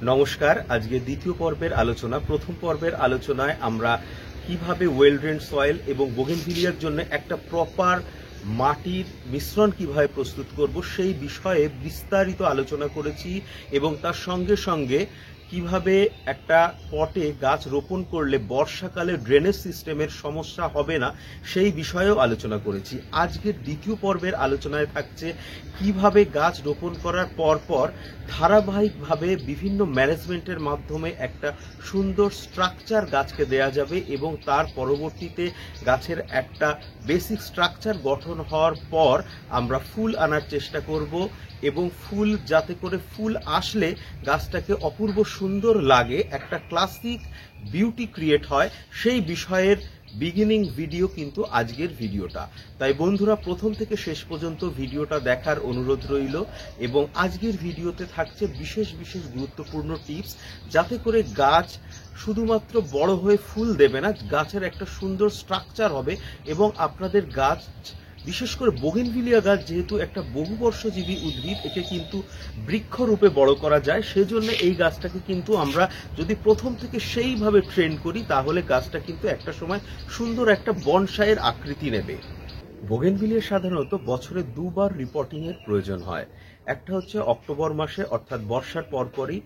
নমস্কার। আজকে দ্বিতীয় পর্বের আলোচনা। প্রথম পর্বের আলোচনায় আমরা কিভাবে ওয়েল ড্রেন সয়েল এবং বোগেনভিলিয়ার জন্য একটা প্রপার মাটির মিশ্রণ কিভাবে প্রস্তুত করব সেই বিষয়ে বিস্তারিত আলোচনা করেছি এবং তার সঙ্গে সঙ্গে কিভাবে একটা পটে গাছ রোপণ করলে বর্ষাকালে ড্রেনেজ সিস্টেমের সমস্যা হবে না সেই বিষয়েও আলোচনা করেছি। আজকের দ্বিতীয় পর্বের আলোচনায় থাকছে কিভাবে গাছ রোপণ করার পর ধারাবাহিকভাবে বিভিন্ন ম্যানেজমেন্টের মাধ্যমে একটা সুন্দর স্ট্রাকচার গাছকে দেয়া যাবে এবং তার পরবর্তীতে গাছের একটা বেসিক স্ট্রাকচার গঠন হওয়ার পর আমরা ফুল আনার চেষ্টা করব এবং ফুল যাতে করে ফুল আসলে গাছটাকে অপূর্ব সুন্দর লাগে, একটা ক্লাসিক বিউটি ক্রিয়েট হয়, সেই বিষয়ের বিগিনিং ভিডিও কিন্তু আজকের ভিডিওটা। তাই বন্ধুরা প্রথম থেকে শেষ পর্যন্ত ভিডিওটা দেখার অনুরোধ রইল এবং আজকের ভিডিওতে থাকছে বিশেষ বিশেষ গুরুত্বপূর্ণ টিপস যাতে করে গাছ শুধুমাত্র বড় হয়ে ফুল দেবে না, গাছের একটা সুন্দর স্ট্রাকচার হবে এবং আপনাদের গাছ, বিশেষ করে বোগেনভিলিয়া গাছ যেহেতু একটা বহুবর্ষজীবী উদ্ভিদ, একে কিন্তু বৃক্ষরূপে বড় করা যায়। সেজন্য এই গাছটাকে কিন্তু আমরা যদি প্রথম থেকে সেইভাবে ট্রেন করি তাহলে গাছটা কিন্তু একটা সময় সুন্দর একটা বনসাইয়ের আকৃতি নেবে। বোগেনভিলিয়া সাধারণত বছরে দুবার রিপোর্টিং এর প্রয়োজন হয়। একটা হচ্ছে অক্টোবর মাসে অর্থাৎ বর্ষার পরপরই,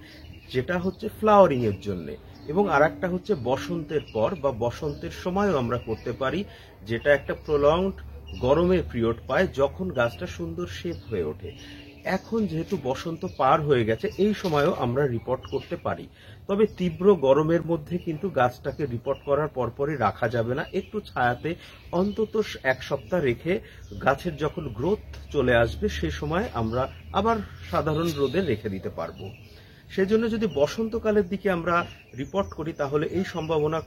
যেটা হচ্ছে ফ্লাওয়ারিং এর জন্য, এবং আর একটা হচ্ছে বসন্তের পর বা বসন্তের সময়ও আমরা করতে পারি, যেটা একটা প্রলংড গরমের পিরিয়ড পায় যখন গাছটা সুন্দর শেপ হয়ে ওঠে। এখন যেহেতু বসন্ত পার হয়ে গেছে এই সময়ও আমরা রিপোর্ট করতে পারি, তবে তীব্র গরমের মধ্যে কিন্তু গাছটাকে রিপোর্ট করার পরপরই রাখা যাবে না, একটু ছায়াতে অন্তত এক সপ্তাহ রেখে গাছের যখন গ্রোথ চলে আসবে সে সময় আমরা আবার সাধারণ রোদে রেখে দিতে পারবো। সেজন্য যদি বসন্তকালের দিকে আমরা রিপোর্ট করি তাহলে এই সম্ভাবনা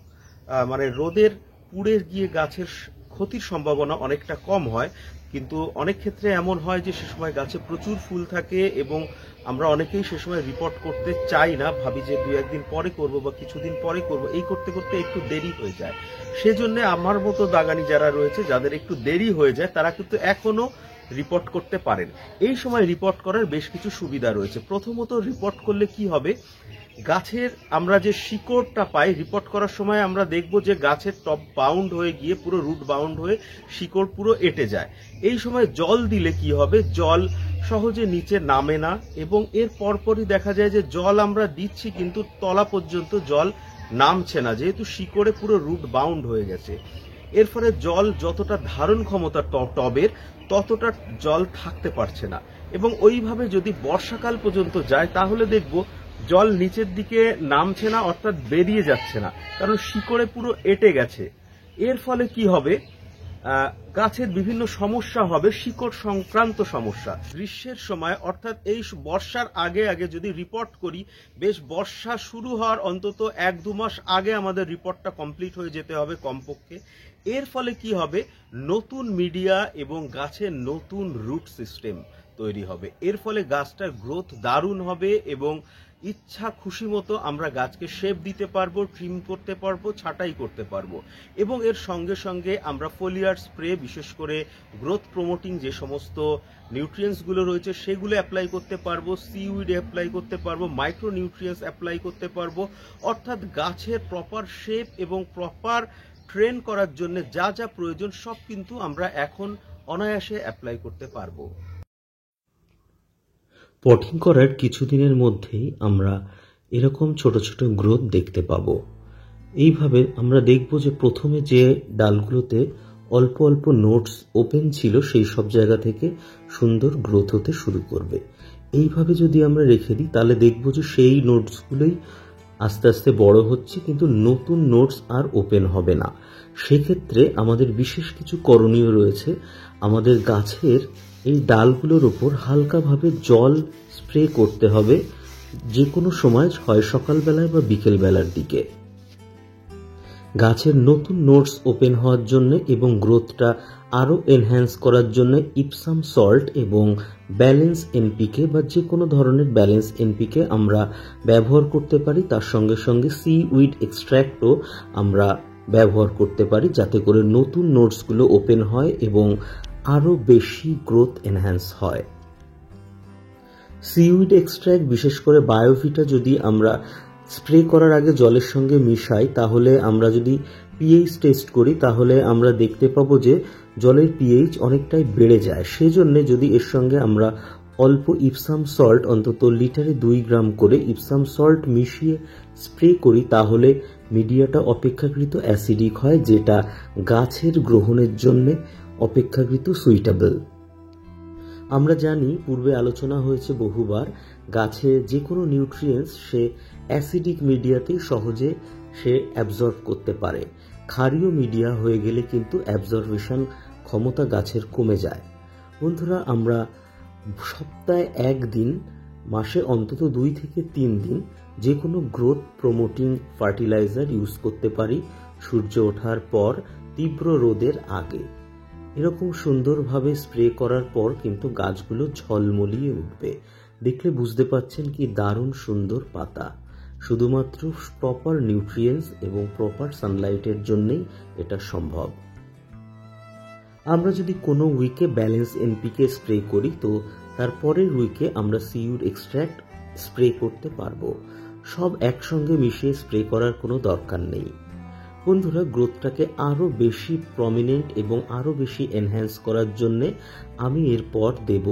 রোদের পুড়ে গিয়ে গাছের ক্ষতির সম্ভাবনা অনেকটা কম হয়, কিন্তু অনেক ক্ষেত্রে এমন হয় যে সে সময় গাছে প্রচুর ফুল থাকে এবং আমরা অনেকেই সে সময় রিপোর্ট করতে চাই না, ভাবি যে দু একদিন পরে করব বা কিছুদিন পরে করব, এই করতে করতে একটু দেরি হয়ে যায়। সেজন্য আমার মতো বাগানি যারা রয়েছে যাদের একটু দেরি হয়ে যায় তারা কিন্তু এখনো রিপোর্ট করতে পারেন। এই সময় রিপোর্ট করার বেশ কিছু সুবিধা রয়েছে। প্রথমত রিপোর্ট করলে কি হবে, গাছের আমরা যে শিকড়টা পাই রিপোর্ট করার সময় আমরা দেখব যে গাছের টপ বাউন্ড হয়ে গিয়ে পুরো রুট বাউন্ড হয়ে শিকড় পুরো এঁটে যায়। এই সময় জল দিলে কি হবে, জল সহজে নিচে নামে না এবং এর পরপরই দেখা যায় যে জল আমরা দিচ্ছি কিন্তু তলা পর্যন্ত জল নামছে না, যেহেতু শিকড়ে পুরো রুট বাউন্ড হয়ে গেছে। এর ফলে জল যতটা ধারণ ক্ষমতা টবের ততটা জল থাকতে পারছে না এবং ওইভাবে যদি বর্ষাকাল পর্যন্ত যায় তাহলে দেখব জল নিচের দিকে নামছে না, অর্থাৎ বেরিয়ে যাচ্ছে না, কারণ শিকড়ে পুরো এঁটে গেছে। এর ফলে কি হবে, গাছের বিভিন্ন সমস্যা হবে, শিকড় সংক্রান্ত সমস্যা। গ্রীষ্মের সময় অর্থাৎ এই বর্ষার আগে আগে যদি রিপোর্ট করি, বেশ বর্ষা শুরু হওয়ার অন্তত 1-2 মাস আগে আমাদের রিপোর্টটা কমপ্লিট হয়ে যেতে হবে কমপক্ষে। এর ফলে কি হবে, নতুন মিডিয়া এবং গাছের নতুন রুট সিস্টেম তৈরি হবে। এর ফলে গাছটার গ্রোথ দারুণ হবে এবং ইচ্ছা খুশি মতো আমরা গাছকে শেপ দিতে পারবো, ট্রিম করতে পারবো, ছাঁটাই করতে পারবো এবং এর সঙ্গে সঙ্গে আমরা ফোলিয়ার স্প্রে, বিশেষ করে গ্রোথ প্রমোটিং যে সমস্ত নিউট্রিয়েন্টসগুলো রয়েছে সেগুলো অ্যাপ্লাই করতে পারবো, সিউইড অ্যাপ্লাই করতে পারবো, মাইক্রো নিউট্রিয়েন্টস অ্যাপ্লাই করতে পারবো, অর্থাৎ গাছের প্রপার শেপ এবং প্রপার ট্রেন করার জন্য যা যা প্রয়োজন সব কিন্তু আমরা এখন অনায়াসে অ্যাপ্লাই করতে পারবো। পটিং করার কিছুদিনের মধ্যেই আমরা এরকম ছোট ছোট গ্রোথ দেখতে পাবো। এইভাবে আমরা দেখব যে প্রথমে যে ডালগুলোতে অল্প অল্প নোটস ওপেন ছিল সেই সব জায়গা থেকে সুন্দর গ্রোথ হতে শুরু করবে। এইভাবে যদি আমরা রেখে দিই তাহলে দেখব যে সেই নোটসগুলোই আস্তে আস্তে বড় হচ্ছে, কিন্তু নতুন নোটস আর ওপেন হবে না। সেক্ষেত্রে আমাদের বিশেষ কিছু করণীয় রয়েছে। আমাদের গাছের এই ডালগুলোর উপর হালকাভাবে জল স্প্রে করতে হবে, যে কোনো সময়, হয় সকালবেলায় বা বিকেলবেলার দিকে। গাছের নতুন নোটস ওপেন হওয়ার জন্য এবং গ্রোথটা আরও এনহ্যান্স করার জন্য ইপসাম সল্ট এবং ব্যালেন্স এনপিকে বা যে কোনো ধরনের ব্যালেন্স এনপিকে আমরা ব্যবহার করতে পারি। তার সঙ্গে সঙ্গে সিউইড এক্সট্র্যাক্টও আমরা ব্যবহার করতে পারি, যাতে করে নতুন নোটসগুলো ওপেন হয় এবং আরও বেশি গ্রোথ এনহ্যান্স হয়। সিউইড এক্সট্র্যাক্ট, বিশেষ করে বায়োভিটা যদি আমরা স্প্রে করার আগে জলের সঙ্গে মিশাই, তাহলে আমরা যদি পিএইচ টেস্ট করি তাহলে আমরা দেখতে পাবো যে জলের পিএইচ অনেকটাই বেড়ে যায়। সেজন্য যদি এর সঙ্গে আমরা অল্প ইপসাম সল্ট, অন্তত লিটারে 2 গ্রাম করে ইপসাম সল্ট মিশিয়ে স্প্রে করি, তাহলে মিডিয়াটা অপেক্ষাকৃত অ্যাসিডিক হয়, যেটা গাছের গ্রহণের জন্য অপেক্ষাকৃত সুইটেবল। আমরা জানি, পূর্বে আলোচনা হয়েছে বহুবার, গাছে যে কোনো নিউট্রিয়েন্টস সে অ্যাসিডিক মিডিয়াতেই সহজে সে অ্যাবজর্ব করতে পারে। ক্ষারীয় মিডিয়া হয়ে গেলে কিন্তু অ্যাবজর্বেশন ক্ষমতা গাছের কমে যায়। বন্ধুরা, আমরা সপ্তাহে 1 দিন, মাসে অন্তত 2 থেকে 3 দিন যে কোনো গ্রোথ প্রমোটিং ফার্টিলাইজার ইউজ করতে পারি সূর্য ওঠার পর, তীব্র রোদের আগে। এরকম সুন্দরভাবে স্প্রে করার পর কিন্তু গাছগুলো ঝলমলিয়ে উঠবে। দেখলে বুঝতে পাচ্ছেন কি দারুণ সুন্দর পাতা। শুধুমাত্র প্রপার নিউট্রিয়েন্টস এবং প্রপার সানলাইটের জন্যই এটা সম্ভব। আমরা যদি কোনো উইকে ব্যালেন্স এনপিকে স্প্রে করি, তো তারপরের উইকে আমরা সিউড এক্সট্র্যাক্ট স্প্রে করতে পারবো। সব একসঙ্গে মিশিয়ে স্প্রে করার কোনো দরকার নেই। বন্ধুরা, গ্রোথটাকে আরও বেশি প্রমিনেন্ট এবং আরও বেশি এনহ্যান্স করার জন্যে আমি এরপর দেব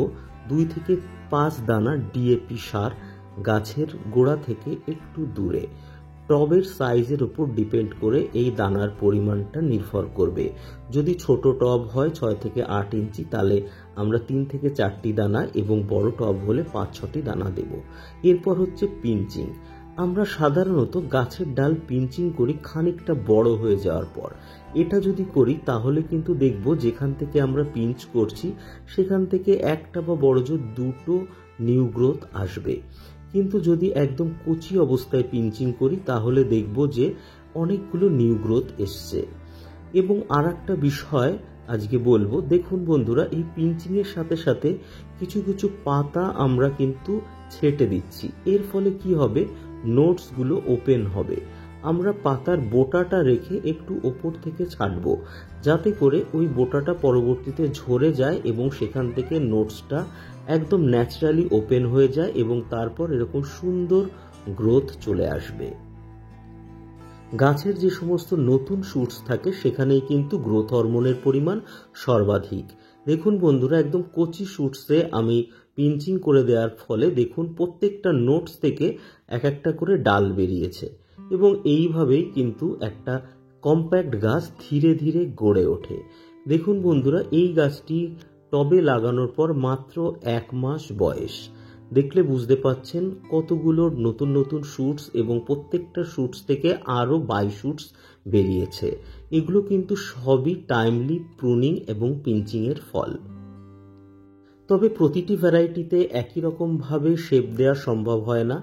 2 থেকে 5 দানা ডিএপি সার গাছের গোড়া থেকে একটু দূরে। টবের সাইজের উপর ডিপেন্ড করে এই দানার পরিমাণটা নির্ভর করবে। যদি ছোট টব হয় 6 থেকে 8 ইঞ্চি, তাহলে আমরা 3 থেকে 4টি দানা, এবং বড় টব হলে 5-6টি দানা দেব। এরপর হচ্ছে পিঞ্চিং। আমরা সাধারণত গাছের ডাল পিঞ্চিং করি খানিকটা বড় হয়ে যাওয়ার পর। এটা যদি করি তাহলে কিন্তু দেখব যেখান থেকে আমরা পিঞ্চ করছি সেখান থেকে একটা বা বড়জোর 2টো নিউ গ্রোথ আসবে। কিন্তু যদি একদম কচি অবস্থায় পিঞ্চিং করি তাহলে দেখব যে অনেকগুলো নিউ গ্রোথ এসছে। এবং আর একটা বিষয় আজকে বলবো, দেখুন বন্ধুরা, এই পিঞ্চিং এর সাথে সাথে কিছু কিছু পাতা আমরা কিন্তু ছেটে দিচ্ছি। এর ফলে কি হবে, নোটসগুলো ওপেন হবে। আমরা পাতার বোটাটা রেখে একটু ওপর থেকে ছাড়বো, যাতে করে ওই বোটাটা পরবর্তীতে ঝরে যায় এবং সেখান থেকে নোটসটা একদম ন্যাচারালি ওপেন হয়ে যায়, এবং তারপর এরকম সুন্দর গ্রোথ চলে আসবে। গাছের যে সমস্ত নতুন শুটস থাকে সেখানেই কিন্তু গ্রোথ হরমোনের পরিমাণ সর্বাধিক। দেখুন বন্ধুরা, একদম কচি শুটসে আমি পিঞ্চিং করে দেওয়ার ফলে দেখুন প্রত্যেকটা নোটস থেকে এক একটা করে ডাল বেরিয়েছে, এবং এইভাবেই কিন্তু একটা কম্প্যাক্ট গাছ ধীরে ধীরে গড়ে ওঠে। দেখুন বন্ধুরা, এই গাছটি টবে লাগানোর পর মাত্র 1 মাস বয়স। দেখলে বুঝতে পাচ্ছেন কতগুলো নতুন নতুন শুটস, এবং প্রত্যেকটা শুটস থেকে আরো বাই শুটস বেরিয়েছে। এগুলো কিন্তু সবই টাইমলি প্রুনিং এবং পিঞ্চিং এর ফল। তবে প্রতিটি ভ্যারাইটিতে একই রকম ভাবে শেপ দেওয়া সম্ভব হয় না।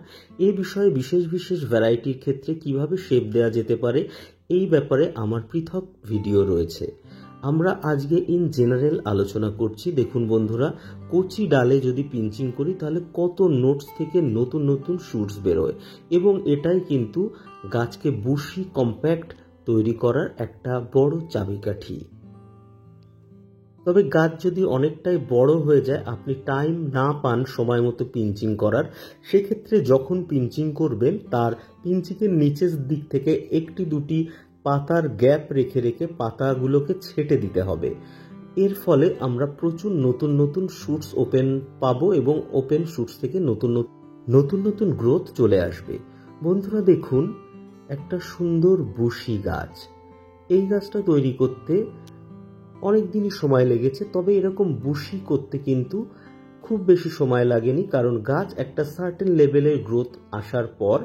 এই বিষয়ে বিশেষ বিশেষ ভ্যারাইটির ক্ষেত্রে কিভাবে শেপ দেওয়া যেতে পারে এই ব্যাপারে আমার পৃথক ভিডিও রয়েছে। আমরা আজকে ইন জেনারেল আলোচনা করছি। দেখুন বন্ধুরা, কচি ডালে যদি পিঞ্চিং করি তাহলে কত নোটস থেকে নতুন নতুন শুটস বেরোয়, এবং এটাই কিন্তু গাছকে বুশি কম্প্যাক্ট তৈরি করার একটা বড় চাবিকাঠি। তবে গাছ যদি অনেকটাই বড় হয়ে যায়, আপনি টাইম না পান সময় মতো পিঞ্চিং করার, সেক্ষেত্রে যখন পিঞ্চিং করবেন তার পিঞ্চিংয়ের নিচের দিক থেকে 1-2টি পাতার গ্যাপ রেখে রেখে পাতাগুলোকে ছেটে দিতে হবে। এর ফলে আমরা প্রচুর নতুন নতুন শুটস ওপেন পাবো, এবং ওপেন শুটস থেকে নতুন নতুন গ্রোথ চলে আসবে। বন্ধুরা দেখুন, একটা সুন্দর বুশি গাছ। এই গাছটা তৈরি করতে অনেক দিনই সময় লেগেছে, তবে এরকম বুশি করতে কিন্তু খুব বেশি সময় লাগেনি, কারণ গাছ একটা সার্টেন লেভেলের গ্রোথ আসার পর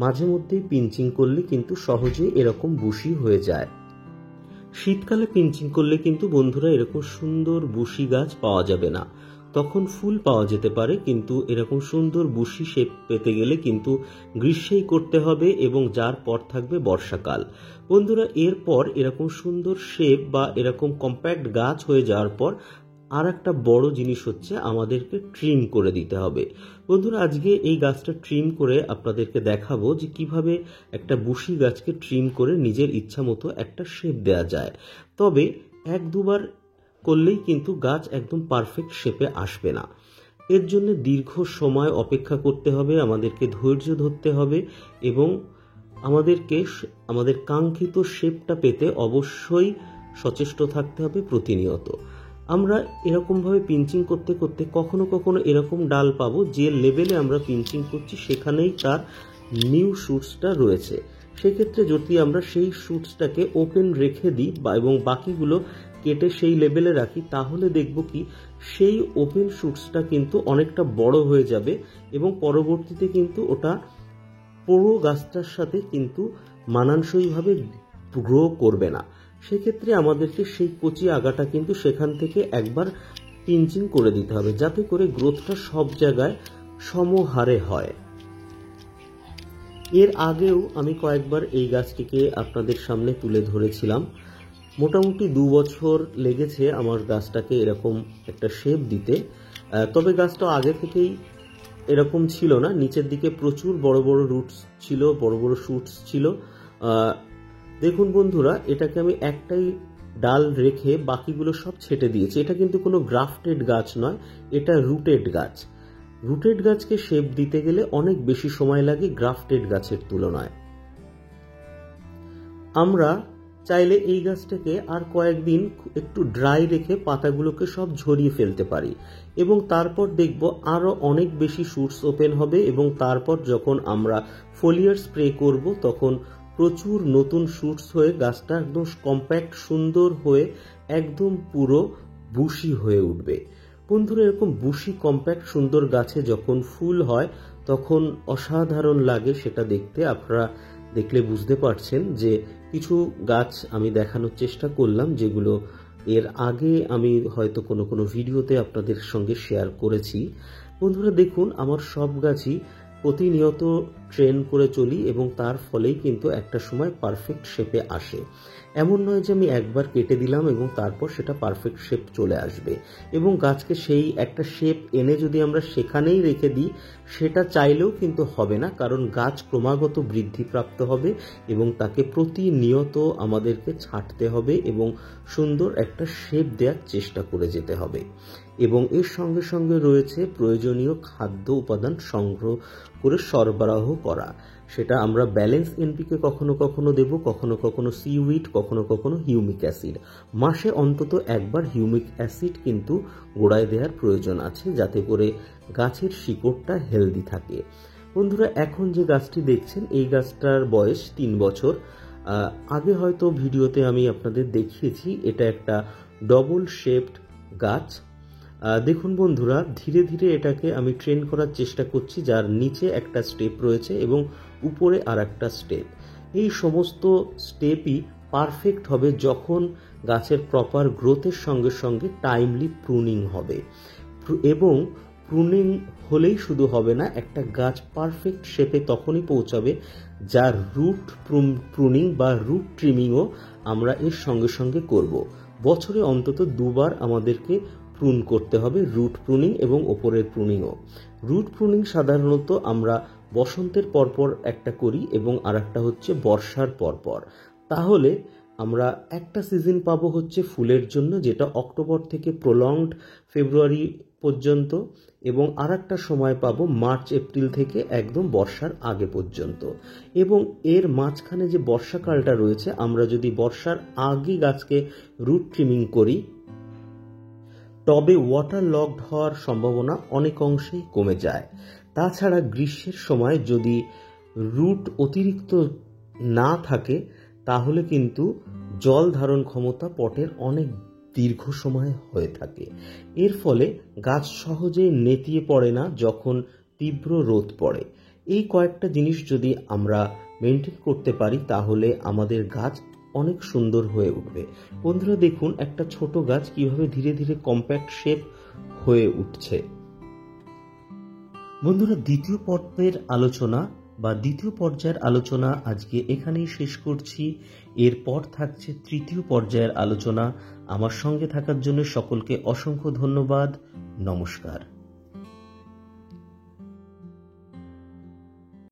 মাঝে মধ্যেই পিঞ্চিং করলে কিন্তু সহজেই এরকম বুশি হয়ে যায়। শীতকালে পিঞ্চিং করলে কিন্তু বন্ধুরা এরকম সুন্দর বুশি গাছ পাওয়া যাবে না, তখন ফুল পাওয়া যেতে পারে, কিন্তু এরকম সুন্দর বুশি শেপ পেতে গেলে কিন্তু গ্রীষ্মেই করতে হবে, এবং যার পর থাকবে বর্ষাকাল। বন্ধুরা, এরপর এরকম সুন্দর শেপ বা এরকম কম্প্যাক্ট গাছ হয়ে যাওয়ার পর আর একটা বড় জিনিস হচ্ছে আমাদেরকে ট্রিম করে দিতে হবে। বন্ধুরা, আজকে এই গাছটা ট্রিম করে আপনাদেরকে দেখাবো যে কিভাবে একটা বুশি গাছকে ট্রিম করে নিজের ইচ্ছা মতো একটা শেপ দেওয়া যায়। তবে 1-2 বার করলেই কিন্তু গাছ একদম পারফেক্ট শেপে আসবে না। এর জন্য দীর্ঘ সময় অপেক্ষা করতে হবে, আমাদেরকে ধৈর্য ধরতে হবে এবং আমাদেরকে আমাদের কাঙ্ক্ষিত শেপটা পেতে অবশ্যই সচেষ্ট থাকতে হবে প্রতিনিয়ত। আমরা এরকমভাবে পিঞ্চিং করতে করতে কখনো কখনো এরকম ডাল পাবো যে লেভেলে আমরা পিঞ্চিং করছি সেখানেই তার নিউ শুটসটা রয়েছে। সেক্ষেত্রে যদি আমরা সেই শুটসটাকে ওপেন রেখে দিই এবং বাকিগুলো কেটে সেই লেভেলে রাখি, তাহলে দেখব কি সেই ওপেন শুটসটা কিন্তু অনেকটা বড় হয়ে যাবে এবং পরবর্তীতে কিন্তু ওটা পুরো গাছটার সাথে কিন্তু মানানসইভাবে গ্রো করবে না। সেক্ষেত্রে আমাদেরকে সেই কচি আগাটা কিন্তু সেখান থেকে একবার পিঞ্চিং করে দিতে হবে, যাতে করে গ্রোথটা সব জায়গায় সমহারে হয়। এর আগেও আমি কয়েকবার এই গাছটিকে আপনাদের সামনে তুলে ধরেছিলাম। মোটামুটি 2 বছর লেগেছে আমার গাছটাকে এরকম একটা শেপ দিতে। তবে গাছটা আগে থেকেই এরকম ছিল না, নিচের দিকে প্রচুর বড় বড় রুটস ছিল, বড় বড় শুটস ছিল। দেখুন বন্ধুরা, এটাকে আমি একটাই ডাল রেখে বাকিগুলো সব ছেটে দিয়েছি। এটা কিন্তু কোনো গ্রাফটেড গাছ নয়, এটা রুটেড গাছ। রুটেড গাছকে শেপ দিতে গেলে অনেক বেশি সময় লাগে গ্রাফটেড গাছের তুলনায়। আমরা চাইলে এই গাছটাকে আর কয়েকদিন একটু ড্রাই রেখে পাতাগুলোকে সব ঝরিয়ে ফেলতে পারি এবং তারপর দেখব আরো অনেক বেশি শুটস ওপেন হবে এবং তারপর যখন আমরা ফোলিয়ার স্প্রে করব তখন প্রচুর নতুন শুটস হয়ে গাছটা একদম কম্প্যাক্ট সুন্দর হয়ে একদম পুরো বুশি হয়ে উঠবে। বন্ধুরা, এরকম বুশি কম্প্যাক্ট সুন্দর গাছে যখন ফুল হয় তখন অসাধারণ লাগে সেটা দেখতে। আপনারা দেখলে বুঝতে পারছেন যে কিছু গাছ আমি দেখানোর চেষ্টা করলাম যেগুলো এর আগে আমি হয়তো কোনো কোনো ভিডিওতে আপনাদের সঙ্গে শেয়ার করেছি। বন্ধুরা দেখুন, আমার সব গাছই প্রতিনিয়ত ট্রেন করে চলি এবং তার ফলেই কিন্তু একটা সময় পারফেক্ট শেপে আসে। এমন নয় যে আমি একবার কেটে দিলাম এবং তারপর সেটা পারফেক্ট শেপ চলে আসবে। এবং গাছকে সেই একটা শেপ এনে যদি আমরা সেখানেই রেখে দিই সেটা চাইলেও কিন্তু হবে না, কারণ গাছ ক্রমাগত বৃদ্ধিপ্রাপ্ত হবে এবং তাকে প্রতিনিয়ত আমাদেরকে ছাঁটতে হবে এবং সুন্দর একটা শেপ দেওয়ার চেষ্টা করে যেতে হবে। এবং এর সঙ্গে সঙ্গে রয়েছে প্রয়োজনীয় খাদ্য উপাদান সংগ্রহ করে সরবরাহ করা। সেটা আমরা ব্যালেন্স এনপিকে কখনো কখনো দেব, কখনো কখনো সিউইড, কখনো কখনো হিউমিক অ্যাসিড। মাসে অন্তত একবার হিউমিক অ্যাসিড কিন্তু গোড়ায় দেওয়ার প্রয়োজন আছে, যাতে করে গাছের শিকড়টা হেলদি থাকে। বন্ধুরা, এখন যে গাছটি দেখছেন এই গাছটার বয়স 3 বছর। আগে হয়তো ভিডিওতে আমি আপনাদের দেখিয়েছি, এটা একটা ডবল শেপড গাছ। দেখুন বন্ধুরা, ধীরে ধীরে এটাকে আমি ট্রেন করার চেষ্টা করছি, যার নিচে একটা স্টেপ রয়েছে এবং উপরে আর একটা স্টেপ। এই সমস্ত স্টেপই পারফেক্ট হবে যখন গাছের প্রপার গ্রোথের সঙ্গে সঙ্গে টাইমলি প্রুনিং হবে। এবং প্রুনিং হলেই শুধু হবে না, একটা গাছ পারফেক্ট শেপে তখনই পৌঁছাবে যার রুট প্রুনিং বা রুট ট্রিমিংও আমরা এর সঙ্গে সঙ্গে করব। বছরে অন্তত 2 বার আমাদেরকে প্রুন করতে হবে, রুট প্রুনিং এবং ওপরের প্রুনিংও। রুট প্রুনিং সাধারণত আমরা বসন্তের পরপর একটা করি এবং আর একটা হচ্ছে বর্ষার পরপর। তাহলে আমরা একটা সিজন পাবো হচ্ছে ফুলের জন্য, যেটা অক্টোবর থেকে প্রলংড ফেব্রুয়ারি পর্যন্ত, এবং আর একটা সময় পাবো মার্চ এপ্রিল থেকে একদম বর্ষার আগে পর্যন্ত। এবং এর মাঝখানে যে বর্ষাকালটা রয়েছে, আমরা যদি বর্ষার আগে গাছকে রুট ট্রিমিং করি তবে ওয়াটার লকড হওয়ার সম্ভাবনা অনেক অংশেই কমে যায়। তাছাড়া গ্রীষ্মের সময় যদি রুট অতিরিক্ত না থাকে তাহলে কিন্তু জল ধারণ ক্ষমতা পটের অনেক দীর্ঘ সময় হয়ে থাকে। এর ফলে গাছ সহজেই নেতিয়ে পড়ে না যখন তীব্র রোদ পড়ে। এই কয়েকটা জিনিস যদি আমরা মেনটেন করতে পারি তাহলে আমাদের গাছ অনেক সুন্দর হয়ে উঠবে। বন্ধুরা দেখুন, একটা ছোট গাছ কিভাবে ধীরে ধীরে কম্প্যাক্ট শেপ হয়ে উঠছে। বন্ধুরা, দ্বিতীয় পর্বের আলোচনা বা দ্বিতীয় পর্যায়ের আলোচনা আজকে এখানেই শেষ করছি। এরপর থাকছে তৃতীয় পর্যায়ের আলোচনা। আমার সঙ্গে থাকার জন্য সকলকে অসংখ্য ধন্যবাদ। নমস্কার।